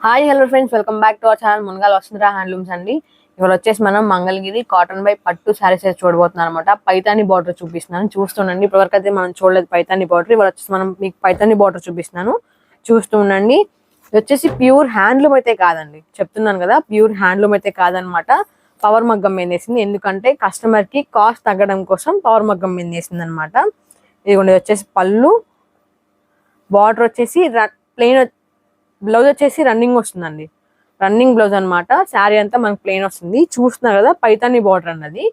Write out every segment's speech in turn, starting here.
Hi hello friends, welcome back to our channel Munagala Vasundhara handlooms అండి. ఇవాళ వచ్చేసి మనం మంగళగిరి కాటన్ బై పట్టు శారీస్ అయితే చూడబోతున్నాం అనమాట. పైతాని బార్డర్ చూపిస్తున్నాను, చూస్తుండండి. ఇప్పటివరకు అయితే మనం చూడలేదు పైతాని బార్డర్. ఇవాళ వచ్చేసి మనం మీకు పైతాని బార్డర్ చూపిస్తున్నాను, చూస్తూ ఉండండి. ఇది వచ్చేసి ప్యూర్ హ్యాండ్లూమ్ అయితే కాదండి, చెప్తున్నాను కదా, ప్యూర్ హ్యాండ్లూమ్ అయితే కాదనమాట. పవర్ మగ్గం మీద వేసింది, ఎందుకంటే కస్టమర్ కి కాస్ట్ తగ్గడం కోసం పవర్ మగ్గం మీద వేసింది అనమాట. ఇది వచ్చేసి పళ్ళు, బార్డర్ వచ్చేసి ప్లెయిన్, బ్లౌజ్ వచ్చేసి రన్నింగ్ వస్తుందండి, రన్నింగ్ బ్లౌజ్ అనమాట. శారీ అంతా మనకి ప్లెయిన్ వస్తుంది. చూస్తున్నారు కదా, పైతాని బార్డర్ అన్నది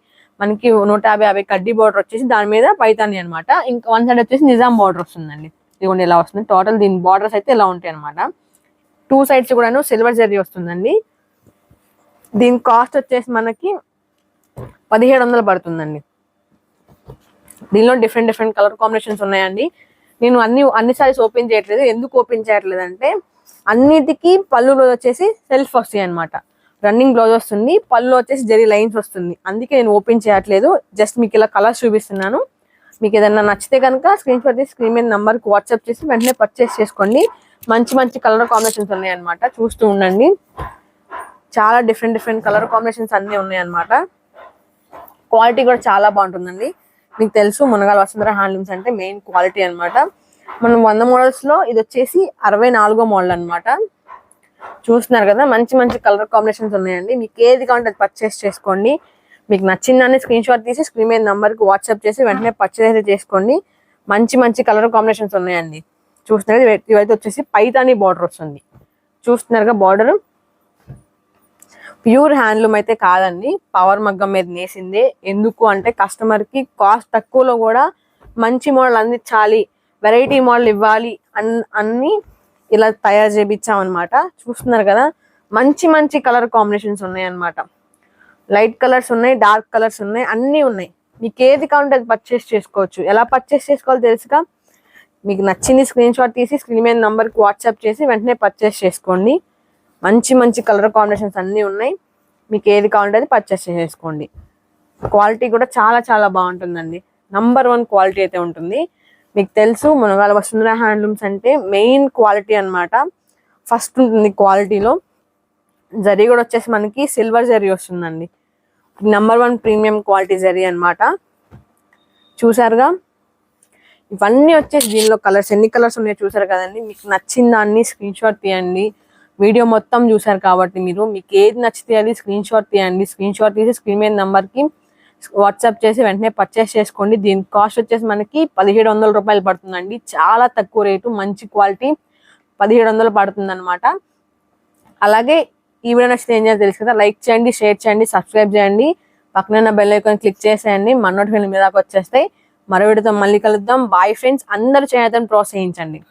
మనకి 150 కడ్డీ బార్డర్ వచ్చేసి దాని మీద పైతాని అనమాట. ఇంకా వన్ సైడ్ వచ్చేసి నిజాం బార్డర్ వస్తుందండి. ఇదిగోండి ఇలా వస్తుంది. టోటల్ దీని బార్డర్స్ అయితే ఇలా ఉంటాయి అనమాట. టూ సైడ్స్ కూడా సిల్వర్ జరీ వస్తుందండి. దీని కాస్ట్ వచ్చేసి మనకి 1700 పడుతుందండి. దీనిలో డిఫరెంట్ కలర్ కాంబినేషన్స్ ఉన్నాయండి. నేను అన్ని సారీస్ ఓపెన్ చేయట్లేదు. ఎందుకు ఓపెన్ చేయట్లేదు అంటే, అన్నిటికీ పళ్ళు వచ్చేసి సెల్ఫ్ వస్తాయి అనమాట. రన్నింగ్ బ్లౌజ్ వస్తుంది, పళ్ళు వచ్చేసి జరీ లైన్స్ వస్తుంది. అందుకే నేను ఓపెన్ చేయట్లేదు. జస్ట్ మీకు ఇలా కలర్స్ చూపిస్తున్నాను. మీకు ఏదైనా నచ్చితే కనుక స్క్రీన్ షాట్ తీసి స్క్రీన్ మీద నంబర్కి వాట్సాప్ చేసి వెంటనే పర్చేస్ చేసుకోండి. మంచి కలర్ కాంబినేషన్స్ ఉన్నాయి అనమాట. చూస్తూ ఉండండి, చాలా డిఫరెంట్ కలర్ కాంబినేషన్స్ అన్నీ ఉన్నాయి అనమాట. క్వాలిటీ కూడా చాలా బాగుంటుందండి. మీకు తెలుసు మునగాల వసుంధర హ్యాండ్లూమ్స్ అంటే మెయిన్ క్వాలిటీ అనమాట. మనం 100 మోడల్స్ లో ఇది వచ్చేసి 64వ మోడల్ అనమాట. చూస్తున్నారు కదా, మంచి కలర్ కాంబినేషన్స్ ఉన్నాయండి. మీకు ఏది కావాలంటే అది పర్చేస్ చేసుకోండి. మీకు నచ్చిందని స్క్రీన్ షాట్ తీసి స్క్రీన్ మీద నంబర్కి వాట్సాప్ చేసి వెంటనే పర్చేస్ అయితే చేసుకోండి. మంచి కలర్ కాంబినేషన్స్ ఉన్నాయండి. చూస్తున్నారు, ఇవైతే వచ్చేసి పైతాని బార్డర్ వస్తుంది. చూస్తున్నారుగా, బార్డర్ ప్యూర్ హ్యాండ్లూమ్ అయితే కాదండి, పవర్ మగ్గం మీద నేసిందే. ఎందుకు అంటే కస్టమర్ కి కాస్ట్ తక్కువలో కూడా మంచి మోడల్ అందించాలి, వెరైటీ మోడల్ ఇవ్వాలి అన్ని ఇలా తయారు చేయించామన్నమాట. చూస్తున్నారు కదా, మంచి కలర్ కాంబినేషన్స్ ఉన్నాయి అన్నమాట. లైట్ కలర్స్ ఉన్నాయి, డార్క్ కలర్స్ ఉన్నాయి, అన్నీ ఉన్నాయి. మీకు ఏది కావాలంటే అది పర్చేస్ చేసుకోవచ్చు. ఎలా పర్చేస్ చేసుకోవాలో తెలుసుగా. మీకు నచ్చింది స్క్రీన్ షాట్ తీసి స్క్రీన్ మీద నంబర్కి వాట్సాప్ చేసి వెంటనే పర్చేస్ చేసుకోండి. మంచి కలర్ కాంబినేషన్స్ అన్నీ ఉన్నాయి. మీకు ఏది కావాలంటే అది పర్చేస్ చేసుకోండి. క్వాలిటీ కూడా చాలా బాగుంటుందండి. నంబర్ 1 క్వాలిటీ అయితే ఉంటుంది. మీకు తెలుసు మునగాల వసుంధర హ్యాండ్లూమ్స్ అంటే మెయిన్ క్వాలిటీ అనమాట. ఫస్ట్ ఉంటుంది క్వాలిటీలో. జరీ కూడా వచ్చేసి మనకి సిల్వర్ జరీ వస్తుందండి. నంబర్ 1 ప్రీమియం క్వాలిటీ జరీ అనమాట. చూసారుగా, ఇవన్నీ వచ్చేసి దీనిలో కలర్స్ ఎన్ని కలర్స్ ఉన్నాయో చూసారు కదండి. మీకు నచ్చిన దాన్ని స్క్రీన్ షాట్ తీయండి. వీడియో మొత్తం చూసారు కాబట్టి మీకు ఏది నచ్చితే అది స్క్రీన్ షాట్ తీయండి. స్క్రీన్ షాట్ తీసి స్క్రీన్ మీద నెంబర్కి వాట్సాప్ చేసి వెంటనే పర్చేస్ చేసుకోండి. దీని కాస్ట్ వచ్చేసి మనకి 1700 రూపాయలు పడుతుందండి. చాలా తక్కువ రేటు, మంచి క్వాలిటీ, 1700 పడుతుంది అనమాట. అలాగే ఈ వీడియో నచ్చితే ఏం చేయాలో తెలుసు కదా, లైక్ చేయండి, షేర్ చేయండి, సబ్స్క్రైబ్ చేయండి. పక్కన బెల్ ఐకాన్ క్లిక్ చేసేయండి. మన నోటిఫికేషన్ మీద వచ్చేస్తాయి. మరో వీడియోతో మళ్ళీ కలుద్దాం. బాయ్ ఫ్రెండ్స్, అందరూ చేయడం ప్రోత్సహించండి.